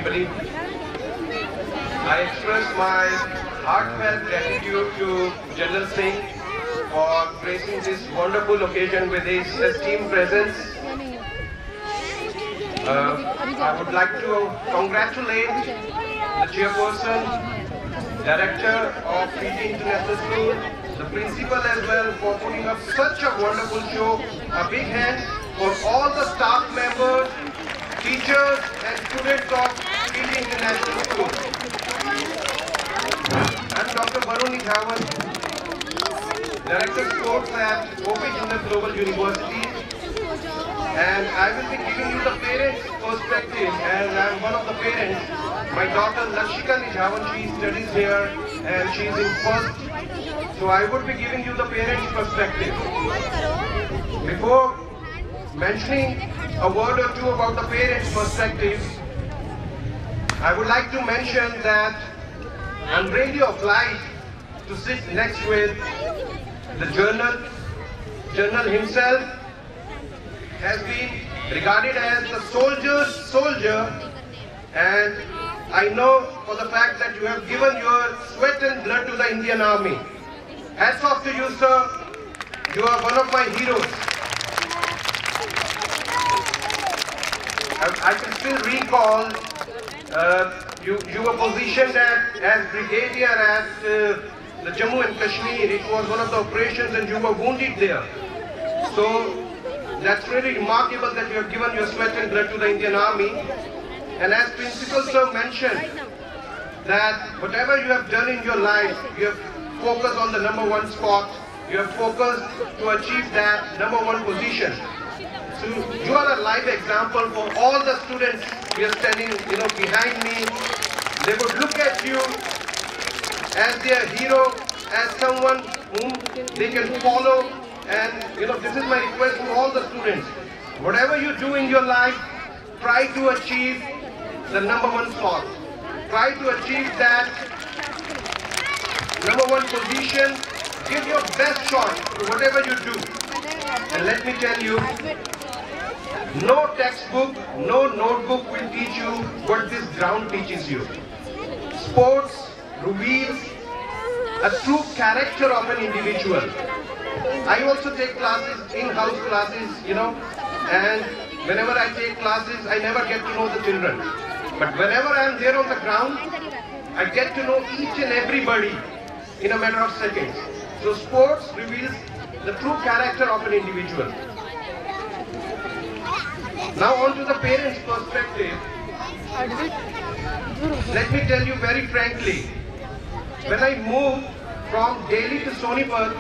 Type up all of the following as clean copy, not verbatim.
everybody. I express my heartfelt gratitude to General Singh for gracing this wonderful occasion with his esteemed presence. I would like to congratulate the chairperson, director of Fiji International School, the principal as well, for putting up such a wonderful show. A big hand for all the staff members, teachers and students of Fiji International School. I'm Dr. Varun Nijhawan, Director Sports at Gopi Junior Global University, and I will be giving you the parents' perspective, and I'm one of the parents. My daughter Lakshika Nijhawan, she studies here and she is in first, so I would be giving you the parents' perspective. Before mentioning a word or two about the parents' perspective, I would like to mention that I'm really obliged to sit next with the General himself. Has been regarded as the soldier's soldier, and I know for the fact that you have given your sweat and blood to the Indian Army. Hats off to you, sir. You are one of my heroes. I can still recall you were positioned as brigadier at the Jammu and Kashmir. It was one of the operations and you were wounded there. So that's really remarkable that you have given your sweat and blood to the Indian Army. And as Principal Sir mentioned, that whatever you have done in your life, you have focused on the #1 spot. You have focused to achieve that #1 position. So you are a live example for all the students who are standing, behind me. They would look at you as their hero, as someone whom they can follow. And this is my request to all the students. Whatever you do in your life, try to achieve the #1 spot. Try to achieve that #1 position. Give your best shot to whatever you do. And let me tell you, no textbook, no notebook will teach you what this ground teaches you. Sports reveals a true character of an individual. I also take classes, in-house classes, and whenever I take classes, I never get to know the children. But whenever I am there on the ground, I get to know each and everybody in a matter of seconds. So sports reveals the true character of an individual. Now on to the parents' perspective. Let me tell you very frankly, when I moved from Delhi to Sonipat,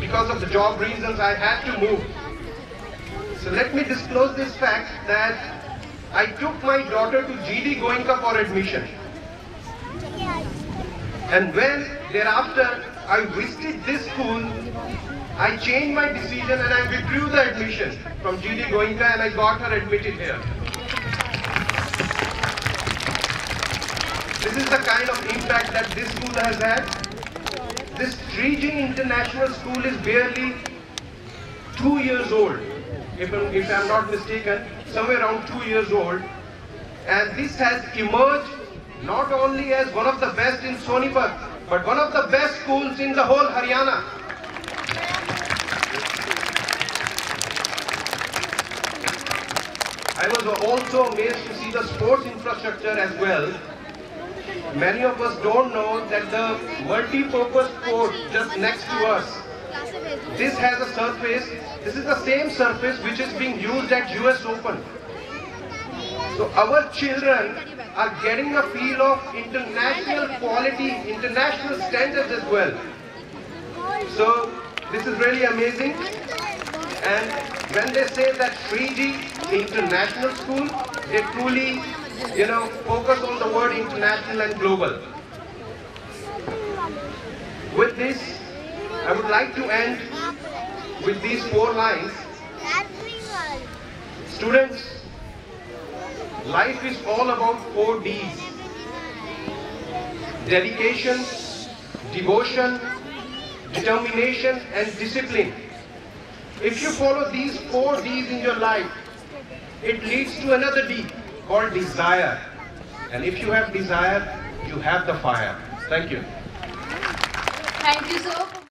because of the job reasons, I had to move. So let me disclose this fact that I took my daughter to GD Goenka for admission. And when thereafter I visited this school, I changed my decision and I withdrew the admission from GD Goenka and I got her admitted here. This is the kind of impact that this school has had. This Triji International School is barely 2 years old, if I'm not mistaken, somewhere around 2 years old. And this has emerged not only as one of the best in Sonipat, but one of the best schools in the whole Haryana. I was also amazed to see the sports infrastructure as well. Many of us don't know that the multi-purpose court just next to us, this has a surface, this is the same surface which is being used at US Open. So our children are getting a feel of international quality, international standards as well. So this is really amazing. And when they say that Triji International School, they truly focus on the word international and global. With this, I would like to end with these 4 lines. Students, life is all about 4 Ds. Dedication, devotion, determination and discipline. If you follow these 4 Ds in your life, it leads to another D called desire. And if you have desire, you have the fire. Thank you. Thank you, sir.